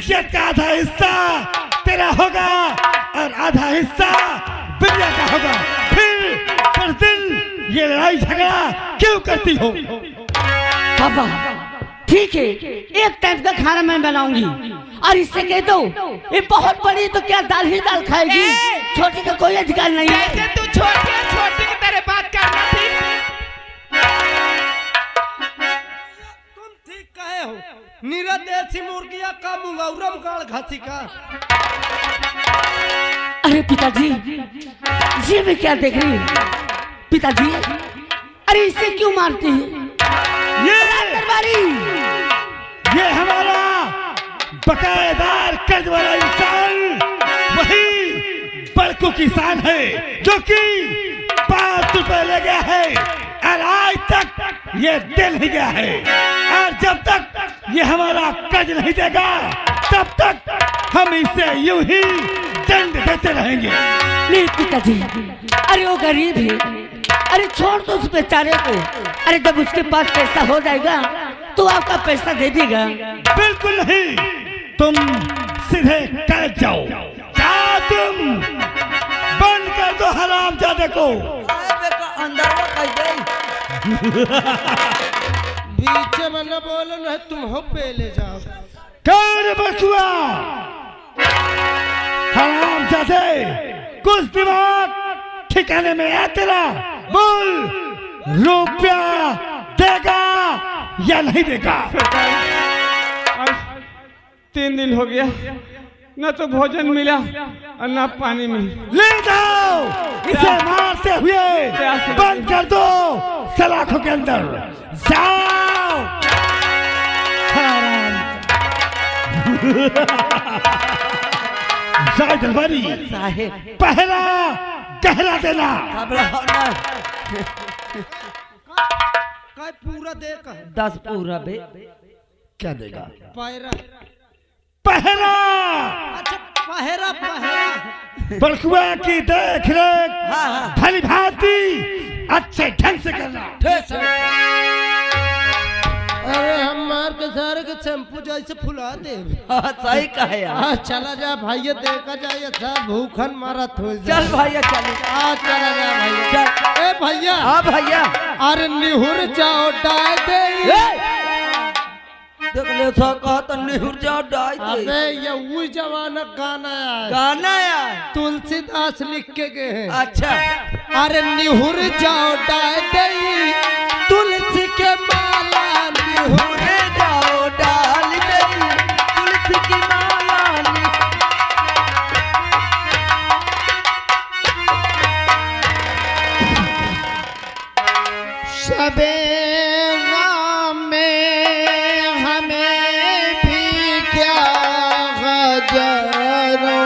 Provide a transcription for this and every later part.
मिल्कियत का आधा हिस्सा तेरा होगा और आधा हिस्सा बिटिया का होगा। फिर प्रतिदिन ये लड़ाई झगड़ा क्यों करती हो? पापा ठीक है, एक टाइम का खाना मैं बनाऊंगी और इससे कह दो ये बहुत बड़ी तो क्या दाल ही दाल खाएगी, छोटी का कोई अधिकार नहीं है। कैसे तू छोटी है, छोटी की तरह बात करना थी। तुम ठीक कहे हो, नीरा देसी मुर्गिया का मुंगौरम गाड़ घासी का। अरे पिताजी ये मैं क्या देख रही हूँ? पिताजी अरे इसे क्यों मारते हैं? ये हमारा बकायेदार कर्ज वाला इंसान वही बड़कू किसान है जो कि 5 रुपए ले गया है और आज तक ये दे नहीं गया है। और जब तक ये हमारा कर्ज नहीं देगा तब तक हम इसे यूं ही दंड देते रहेंगे। नहीं पिताजी, अरे वो गरीब है, अरे छोड़ दो उस बेचारे को। अरे जब उसके पास पैसा हो जाएगा तो आपका पैसा दे देगा। बिल्कुल नहीं, तुम सीधे कर जाओ, जाओ तुम, बंद कर दो हरामजादे को। अंदर बीच में न बोलो, न तुम हो पहले जाओ। कर बचुआ हरामजादे, कुछ दिमाग ठिकाने में है तेरा? बोल, रुपया देगा या नहीं देगा? 3 दिन हो गया, न तो भोजन मिला और न पानी मिला। ले जाओ इसे, मारते हुए बंद कर दो सलाखों के अंदर। जाओ हराम। दरबारी साहेब पहला गहरा देना। काय पूरा दे का 10 पूरा बे। क्या देगा? पहरा। पहरा। अच्छा पहरा पहरा। बड़कुआ की देख रेख भली भांति अच्छे ढंग से करना। अरे हम मार के सारे के शैम्पू जैसे फुला दे। सही कहे यार। चला जा भैया, देखा जाए अच्छा भूखन मारत हो। चल भैया चल। चला जा भैया। चल। ए भैया। हाँ भैया। अरे निहुर जाओ डाय दे। देख ले तो कहा तो निहुर जाओ डाय दे। अबे ये वो जमाना गाना है। गाना यार तुलसीदास लिख के गए हैं। अच्छा। अरे निहुर जाओ डाय दे, तुलसी के माला निहुर जाओ डाल दे, तुलसी की माला नी। सबे गाम में हमें भी क्या गजरो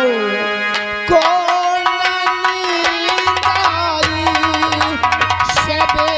को नींद आई। सबे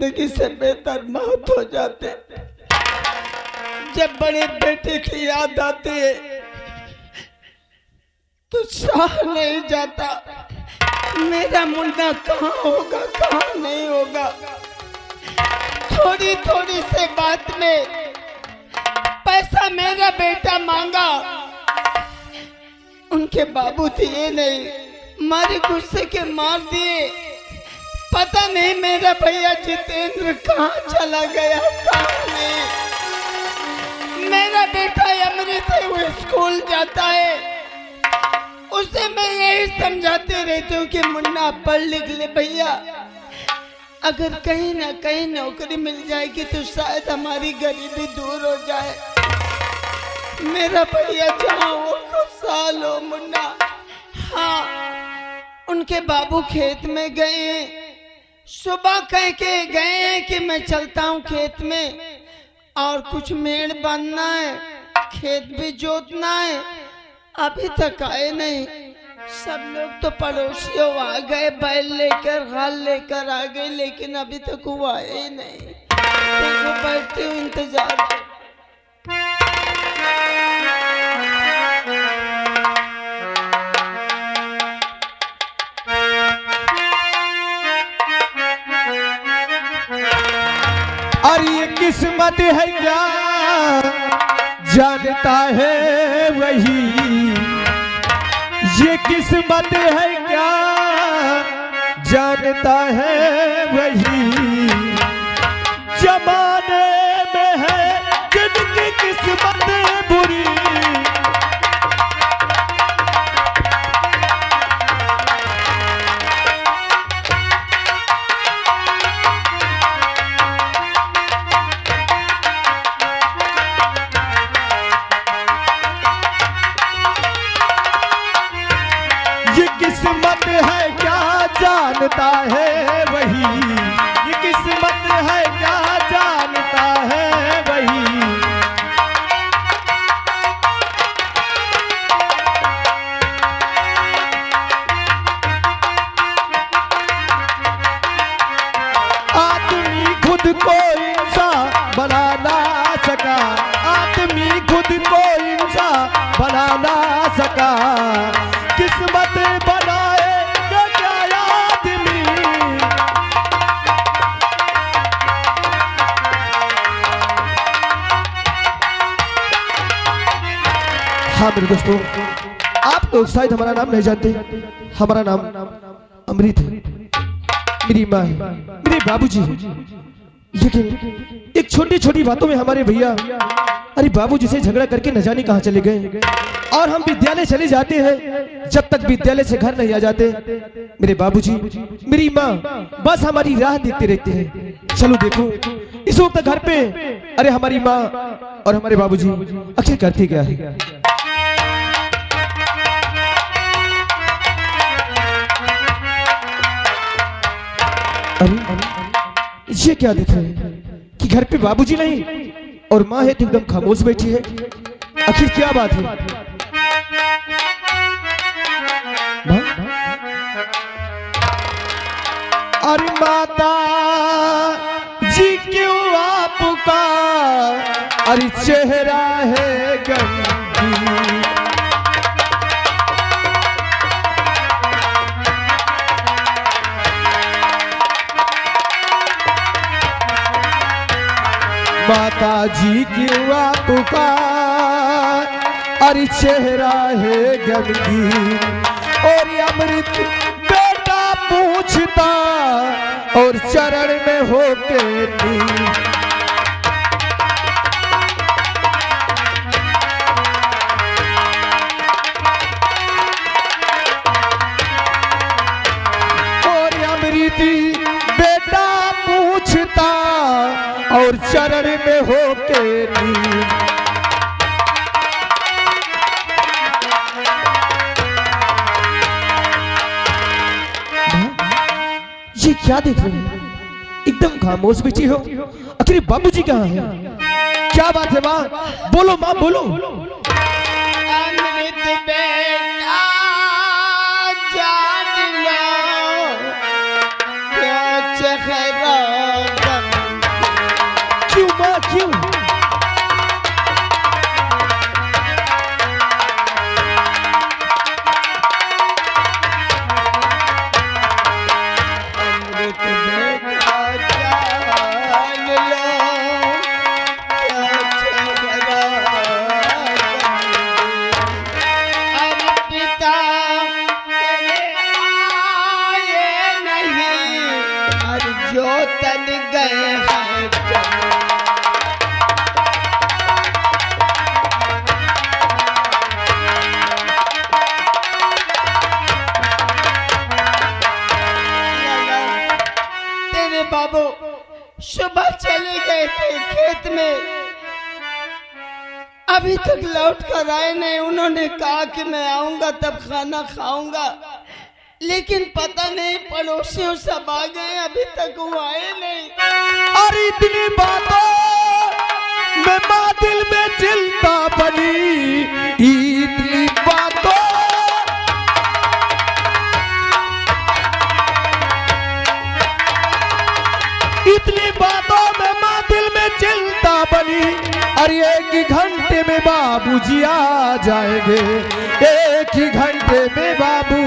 जिंदगी से बेहतर मौत हो जाते। जब बड़े बेटे की याद आती है तो सह नहीं जाता। मेरा मुन्ना कहाँ होगा, कहाँ नहीं होगा। थोड़ी थोड़ी से बात में पैसा मेरा बेटा मांगा, उनके बाबू दिए नहीं, मारे गुस्से के मार दिए। पता नहीं मेरा भैया जितेंद्र कहाँ चला गया, कहाँ नहीं। मेरा बेटा अमृत है, वो स्कूल जाता है। उसे मैं यही समझाते रहती हूँ कि मुन्ना पढ़ लिख ले भैया, अगर कहीं ना कहीं नौकरी मिल जाएगी तो शायद हमारी गरीबी दूर हो जाए। मेरा भैया जहाँ वो खुशहाल हो मुन्ना। हाँ, उनके बाबू खेत में गए हैं, सुबह कह के गए हैं कि मैं चलता हूँ खेत में और कुछ मेड़ बांधना है, खेत भी जोतना है। अभी तक आए नहीं। सब लोग तो पड़ोसियों आ गए, बैल लेकर हल लेकर आ गए, लेकिन अभी तक वो आए ही नहीं। देखो बैठती हूँ इंतजार। और ये किस्मत है क्या जानता है वही, ये किस्मत है क्या जानता है वही। जमाने में है जिनकी किस्मत बुरी, किस्मत है क्या जानता है वही, ये किस्मत है क्या जानता है वही। आदमी खुद को इंसान बना ना सका, आदमी खुद को इंसान बना ना सका। किस्मत बनाए क्या आदमी। हाँ मेरे दोस्तों, आप लोग शायद हमारा नाम नहीं जानते। हमारा नाम अमृत है, मेरी माँ है, मेरे बाबूजी है। लेकिन एक छोटी छोटी बातों में हमारे भैया अरे बाबूजी से झगड़ा करके न जाने कहाँ चले गए, और हम विद्यालय चले जाते हैं। जब तक विद्यालय से घर नहीं आ जाते मेरे बाबूजी मेरी माँ बस हमारी राह देखते रहते हैं। चलो देखो इस वक्त घर पे अरे हमारी माँ और हमारे बाबूजी आखिर करते क्या है। अरे ये क्या देख रहे हैं कि घर पे बाबूजी नहीं और माँ है तो एकदम खामोश बैठी है। आखिर क्या बात है? अरे माता जी क्यों आपका अरे चेहरा है गंदी, माता जी क्यों आपका अरे चेहरा है गंदी। और अमृत बेटा पूछता और चरण में होके और अमृत बेटा पूछता और चरण में होके ये क्या देख रहे हैं? एकदम खामोश बैठी हो। आखिर बाबूजी कहाँ हैं? क्या बात है माँ? बोलो माँ बोलो। अमृत बेटा जान लो क्या चेहरा थे खेत में, अभी तक लौट कर आए नहीं। उन्होंने कहा कि मैं आऊंगा तब खाना खाऊंगा, लेकिन पता नहीं पड़ोसियों सब आ गए, अभी तक वो आए नहीं। और इतनी बातों में माँ दिल में चिंता बनी, इतनी बातों में माँ दिल में चिंता बनी। अरे एक ही घंटे में बाबूजी आ जाएंगे, एक ही घंटे में बाबू।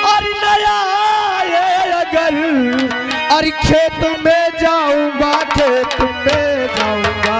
और नया आए अगर अरे खेत में जाऊंगा, खेत में जाऊंगा।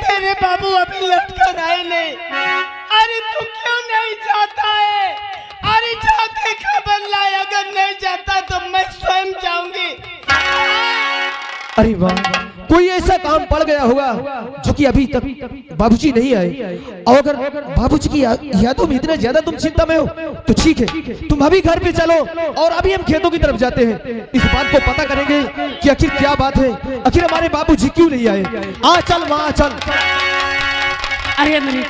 तेरे बाबू अभी लौट कर आए नहीं। अरे तू क्यों नहीं जाता है? अरे जाके खबर लाए, अगर नहीं जाता तो मैं स्वयं जाऊंगी। अरे वाह, कोई ऐसा काम पड़ गया होगा जो कि अभी तक बाबूजी नहीं आए। और अगर बाबूजी की यादों में इतना ज्यादा तुम चिंता में हो तो ठीक है, तुम अभी घर पे चलो और अभी हम खेतों की तरफ जाते हैं। इस बात को पता करेंगे कि आखिर क्या बात है, आखिर हमारे बाबूजी क्यों नहीं आए। आ चल वहां चल। अरे अमृत,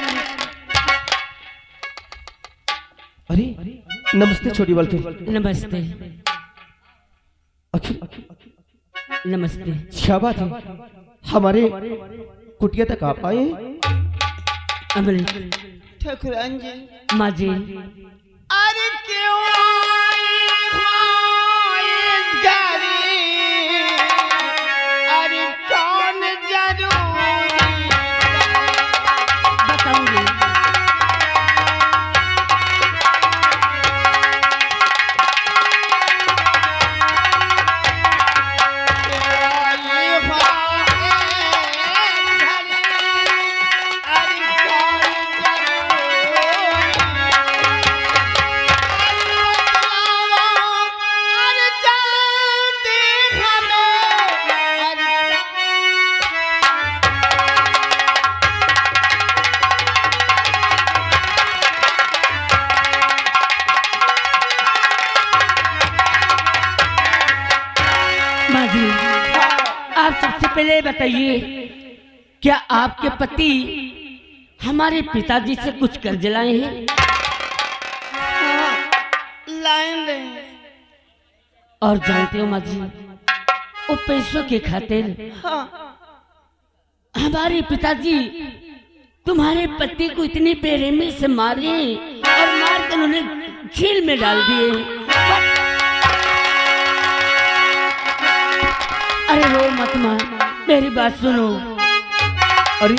अरे नमस्ते छोटी बल्कि। नमस्ते। आखिर नमस्ते। क्या बात है, हमारे कुटिया तक आप आए? अमृत, ठकुरान जी, माँ जी, अरे क्यों आए इस घड़ी? अरे कौन जरूरी बताऊंगी। सबसे पहले बताइए, क्या आपके पति हमारे पिताजी से कुछ कर्ज लाए हैं? लाइन रहे। और जानते हो माँ जी, वो पैसों के खातिर हमारे पिताजी तुम्हारे पति को इतनी बेरहमी से मारे और मार कर उन्हें जेल में डाल दिए। अरे रो मत माँ, मेरी बात सुनो। अरे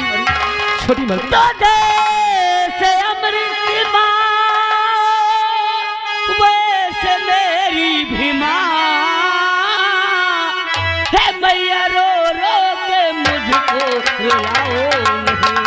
छोटी मल तो जैसे अमृत की माँ वैसे मेरी भी माँ है। मैया रो रो के मुझको रुलाओ नहीं।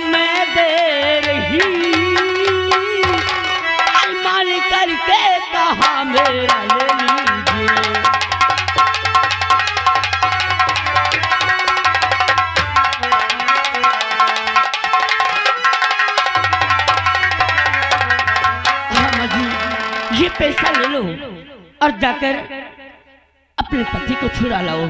मैं दे रही अलमार करके कहा मेरा ले लीजिए। हाँ जी, ये पैसा ले लो और जाकर अपने पति को छुड़ा लाओ।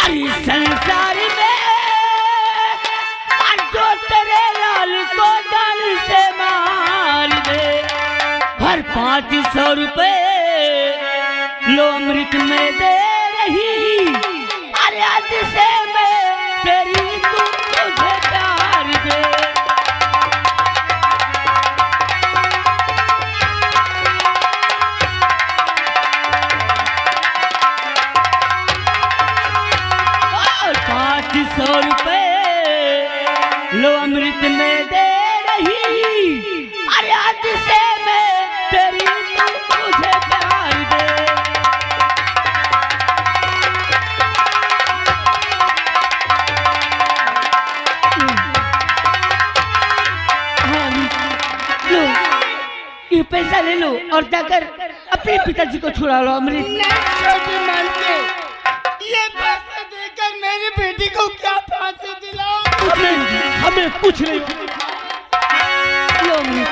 अरे संसार में जो तेरे लाल को जान से मार दे, हर 500 रुपए लो अमृत में दे रही, अरे आज से मैं तेरी तू मुझे प्यार दे। और 500 रुपए लो अमृत में दे रही, अरे आज से मैं तेरी तू मुझे प्यार दे। हाँ, लो ये पैसा ले लो और जाकर अपने पिताजी को छुड़ा लो अमृत। छोटी मालकिन, ये पैसे देकर मेरी बेटी को क्या फांसी दिलाओ? हमें कुछ नहीं। लो अमृत।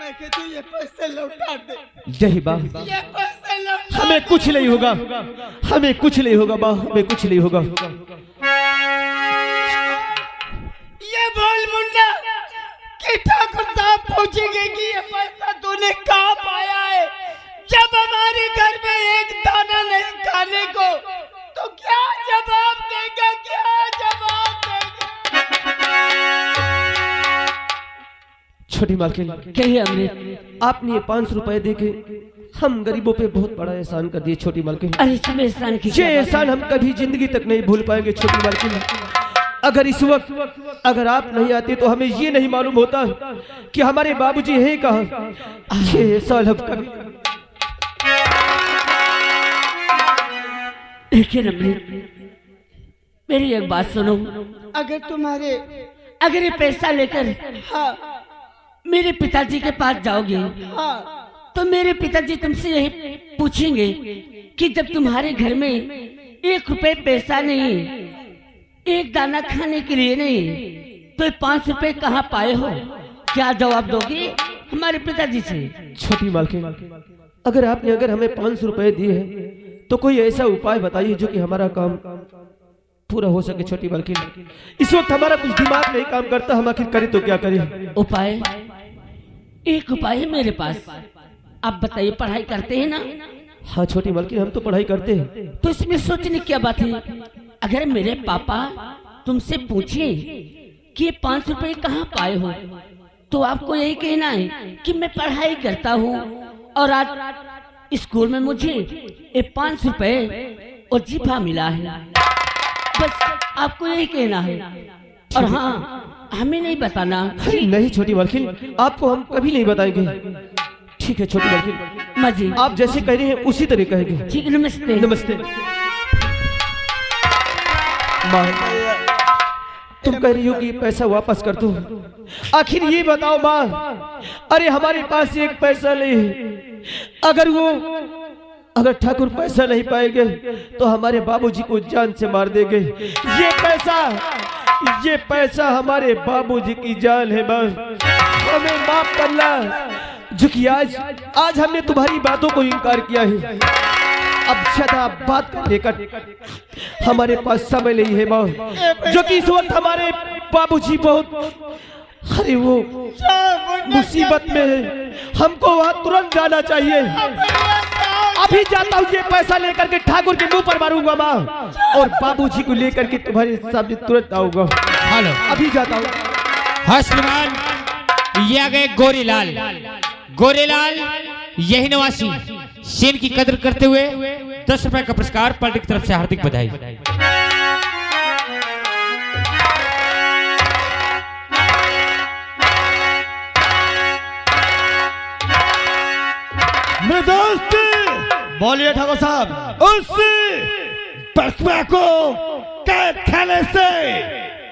मैं कहती हूँ ये पैसे लौटा दे, यही बा, ये पैसे लौटा। हमें कुछ नहीं होगा, हमें कुछ नहीं होगा बा, हमें कुछ नहीं होगा। ये बोल मुन्ना कि ठाकुर साहब पूछेंगे कि ये पैसा तूने कहाँ पाया है, जब हमारे घर में एक दाना नहीं खाने को, तो क्या जवाब देगा, क्या जवाब देगा? छोटी मालकिन, कहिए अमृत। आपने ये 500 रुपए देके हम गरीबों पे बहुत बड़ा एहसान कर दिए छोटी मालकिन। अरे इसमें एहसान की ये एहसान हम कभी जिंदगी तक नहीं भूल पाएंगे छोटी मालकिन। अगर इस वक्त अगर आप नहीं आते तो हमें ये नहीं मालूम होता कि हमारे बाबूजी हैं कहाँ। ये एहसान हम कभी। देखिए अमृत, मेरी एक बात सुनो। अगर ये पैसा लेकर हाँ मेरे पिताजी के पास जाओगे हाँ तो मेरे पिताजी तुमसे यही पूछेंगे कि जब तुम्हारे घर में 1 रुपए पैसा नहीं, एक दाना खाने के लिए नहीं, तो 5 रुपए कहाँ पाए हो? क्या जवाब दोगे हमारे पिताजी से? छोटी मालकिन, अगर हमें 500 रुपए दिए हैं तो कोई ऐसा उपाय बताइए जो कि हमारा काम पूरा हो सके। छोटी मालकिन, इस वक्त हमारा कुछ दिमाग नहीं काम करता, हम आखिर करें तो क्या करें? उपाय? एक उपाय है मेरे पास, आप बताइए। पढ़ाई करते हैं ना? हाँ छोटी मालकिन, हम तो पढ़ाई करते हैं। तो इसमें सोचने की क्या बात है? अगर मेरे पापा तुमसे पूछे कि ये 5 रुपए कहाँ पाए हो, तो आपको यही कहना है कि मैं पढ़ाई करता हूँ और आज स्कूल में मुझे ये 5 रुपए वजीफा मिला है। बस आपको यही कहना है, और हाँ, हमें नहीं बताना। नहीं छोटी मालकिन, आपको हम कभी नहीं बताएंगे। ठीक है छोटी मालकिन, मजी आप जैसे कह रहे हैं उसी तरह कहेंगे। ठीक है, नमस्ते। नमस्ते। माँ, तुम कह रही हो कि पैसा वापस कर दो, आखिर ये बताओ माँ, अरे हमारे पास एक पैसा नहीं है। अगर ठाकुर पैसा नहीं पाएंगे तो हमारे बाबूजी को जान से मार देंगे। ये पैसा हमारे बाबूजी की जान है। बस हमें माफ करना, जो कि आज हमने तुम्हारी बातों को इनकार किया है। अब ज्यादा बात करने का हमारे पास समय नहीं है माँ, जो कि इस वक्त हमारे बाबूजी बहुत, अरे वो मुसीबत में है, हमको वहाँ तुरंत जाना चाहिए। अभी जाता हूँ, ये पैसा लेकर के ठाकुर के मुंह पर मारूंगा माँ, और बाबूजी को लेकर के तुम्हारे सामने तुरंत आऊंगा। हेलो, अभी जाता हूँ। हाँ श्रीमान, ये आ गए गोरेलाल यही निवासी सेन की कदर करते हुए 10 रुपए का पुरस्कार पार्टी की तरफ से हार्दिक बधाई। मेरे दोस्त, बोलिए ठाकुर साहब, उस बड़कुआ को कैद खाने से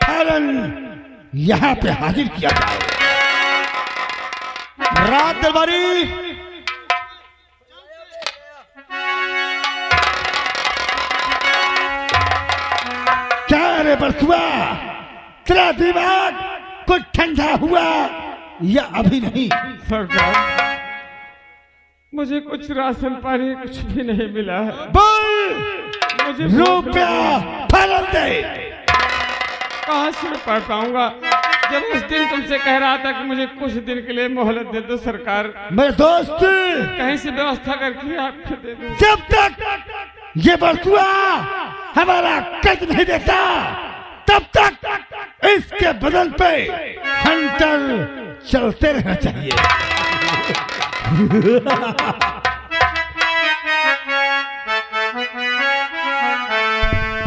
फौरन यहाँ पे हाजिर किया जाए। रात दरबारी, क्या रे बड़कुआ, तेरा दिमाग कुछ ठंडा हुआ या अभी नहीं? सरकार, मुझे कुछ राशन पानी कुछ भी नहीं मिला है। बोल मुझे रुपया फरम दे। कहाँ से मैं पढ़ पाऊंगा जब उस दिन तुमसे कह रहा था कि मुझे कुछ दिन के लिए मोहलत दे दो सरकार, मेरे दोस्त कहीं से व्यवस्था करके आपको दे दो। जब तक ये बरसुआ हमारा कद नहीं देता तब तक इसके बदन पे हंटर चलते रहना चाहिए।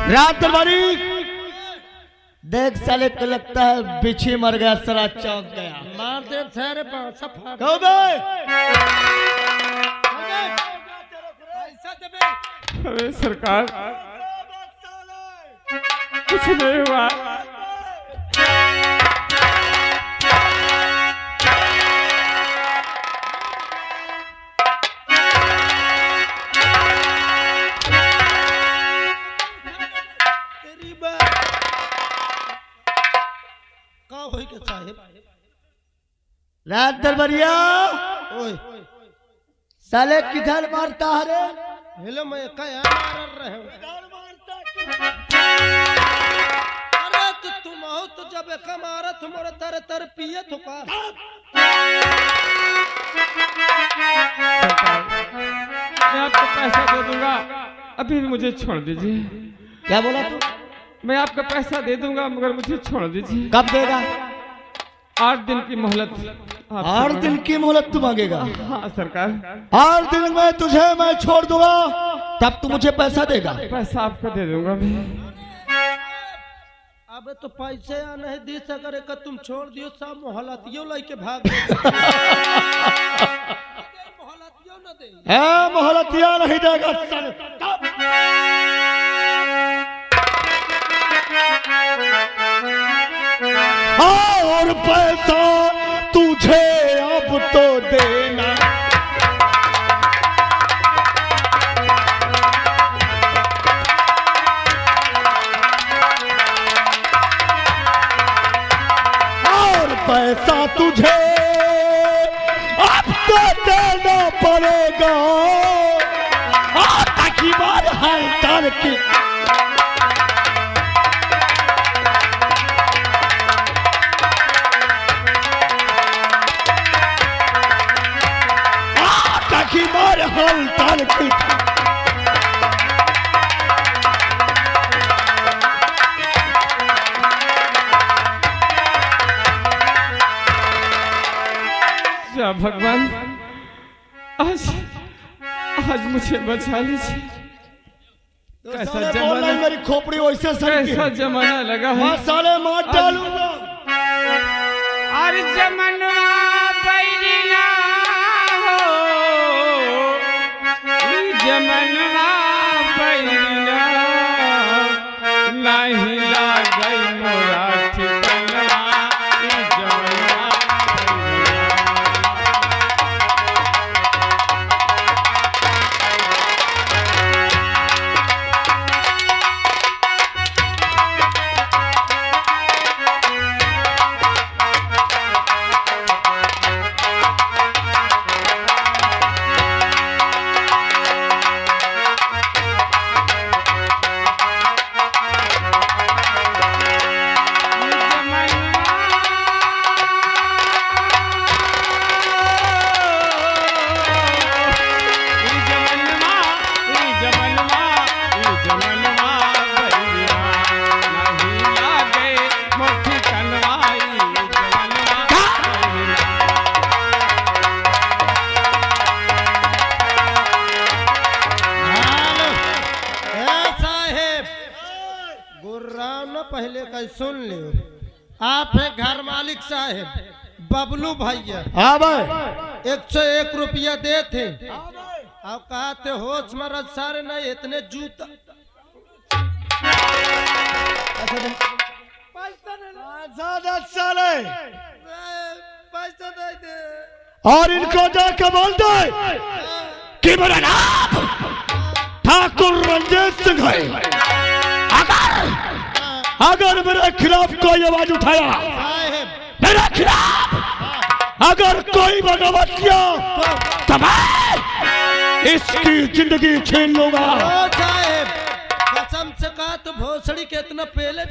रात दरबारी देख साले को लगता है बिछी मर गया, सरा चौंक गया। मार दे सारे सफा कहो गए पैसा देबे। अरे सरकार कुछ नहीं हुआ। तेरी बात का होई के साहेब। रात दरबारिया ओए साले किधर मारता है रे? हेलो मैं क्या मार रहे हो? अरे तो तुम हो तो जब एक मारा तुम्हारा तर तर पिए तो का मैं आपको पैसा दे दूंगा, अभी मुझे छोड़ दीजिए। क्या बोला तू? मैं आपका पैसा दे दूंगा मगर मुझे छोड़ दीजिए। कब देगा? 8 दिन की मोहलत। 8 दिन की मोहलत तू मांगेगा? हाँ सरकार। 8 दिन में तुझे मैं छोड़ दूंगा, तब तू मुझे पैसा देगा। पैसा आपको दे दूंगा मैं। अब तो पैसे आ नहीं दी सकर का तुम छोड़ दियो सब मोहलतियों लेके भाग मोहलतियों न दे। है मोहलतिया नहीं देगा साले। और पैसा तुझे अब तो देना। और पैसा तुझे अब तो देना पड़ेगा। ताकि बार हर तार की मार हल ताल की जा भगवान आज मुझे बचा लीजिए। कैसा जमाना, मेरी खोपड़ी वैसे कैसा जमाना लगा है। साले मार डालूंगा। अरे जमाना बैरिया हो, जमाना बैरिया नहीं लागई मोरा ठिकाना। ई जमाना पहले का सुन लियो। आप है घर मालिक साहेब बबलू भैया। हाँ भाई 101 रुपया दे थे। आप कहा थे होश मरद सारे नहीं इतने जूता साले पैसा दे दे। और इनको जाके बोल दे कि मेरा नाम ठाकुर रंजीत सिंह है। अगर मेरे खिलाफ कोई आवाज उठाया, मेरे खिलाफ अगर कोई बगावत किया तो मैं इसकी जिंदगी छीन लूंगा। ओ साहेब, कसम से कहा तो भोसड़ी के इतना पहले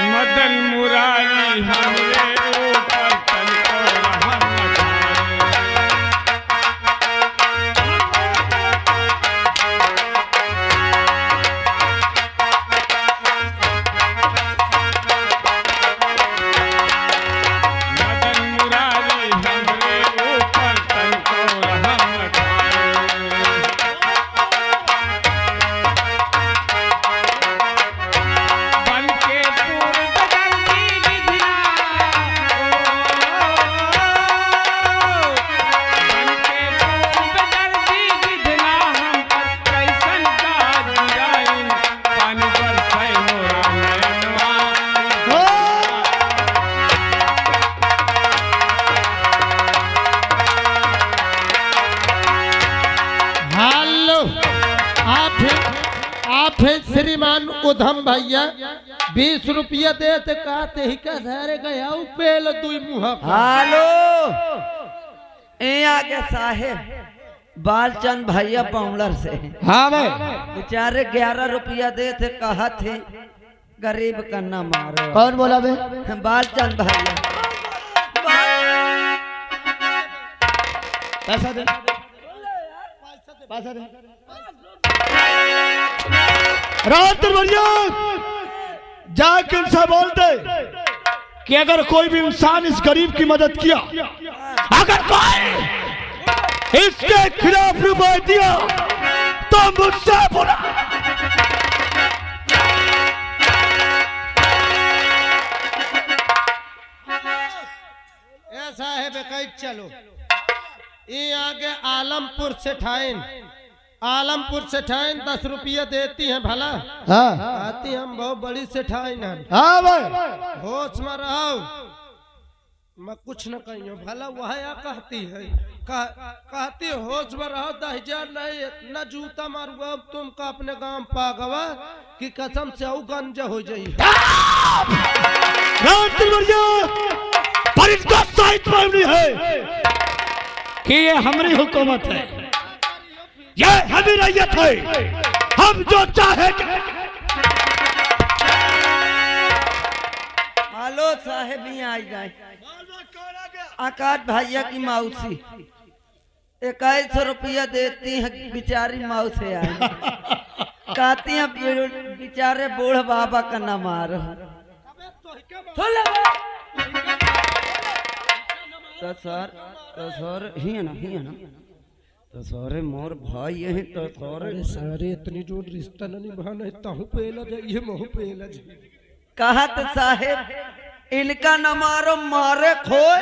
मदन मुरारी हमरे ऊपर तनको रहम मदन मुरारी हमरे ऊपर तनको रहम बन के पूर्व दर्दी विधिया बन के पूर्व दर्दी विधिया हम पर कैसन काज जाइन पानी बरसै मोरा नयनवा हेलो, आप हैं श्रीमान उधम भैया। 20 रुपया देते कहते ही का सारे गया पेल दुई मुहा हेलो, आगे साहेब बालचंद भैया पाउलर से। हाँ भाई, बेचारे 11 रुपया दे थे, कहा थे गरीब का न मारो। कौन बोला बे? बालचंद भैया। पैसा दे, पैसा दे। रात भैया जाके इनसे बोल दे कि अगर कोई भी इंसान इस गरीब की मदद किया, अगर कोई इसके खिलाफ रुपए दिया तो मुझसे बुरा। ए साहेब कहीं चलो, ये आगे आलमपुर से ठाइन 10 रुपया देती हैं भला। हाँ आती हम बहुत बड़ी से ठाइन है। हाँ भाई, होश में रहो, मैं कुछ न कहियो भला वह या कहती है, कहती होश में रहो। 10,000 नहीं, इतना जूता मारूंगा तुमका अपने गांव पागवा कि कसम से औ गंज हो जाई। रात भैया पर इसका साहित्य मालूम है कि ये हमारी हुकूमत है, ये हमारी रैयत है, हम जो चाहे। हेलो साहेब, यहाँ आ जाए। आकाश भैया की मौसी 21 रुपया देती है, बेचारी मौत से आई। कहती हैं बेचारे बूढ़ बाबा का न मारो। तो सर ही है ना तो सारे मोर भाई है तो सारे इतनी जो रिश्ता नहीं बहाना ताहू पेला जाइए महू पेला जाइए। कहा तो साहेब इनका न मारो, मारे खोए।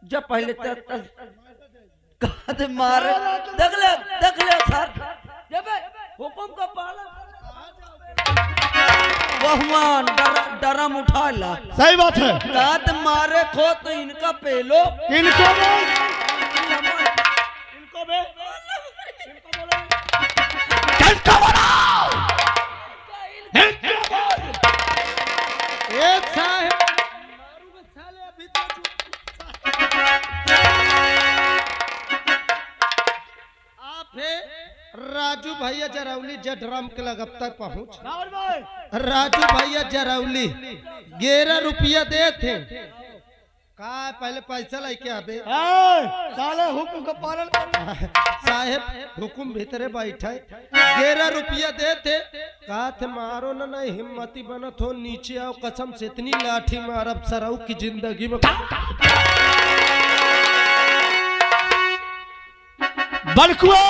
जब पहले कहा तो मारे, देख ले सर, जब हुकुम का पालन बहुमान डरम उठा ला। सही बात है। कहा तो मारे खो तो इनका पेलो, इनको एक साहेब आप है राजू भैया जरौली जडराम के लगब तक पहुँच। राजू भैया जरौली 11 रुपया दे थे। का पहले पैसा लेके आबे साले हुक्म का पालन कर। साहेब हुकुम भीतरे बैठे 11 रुपया देते। कहा थे मारो ना, नहीं हिम्मती बनत हो, नीचे आओ, कसम से इतनी लाठी मारब सराऊ की जिंदगी में। बलकुआ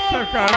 सरकार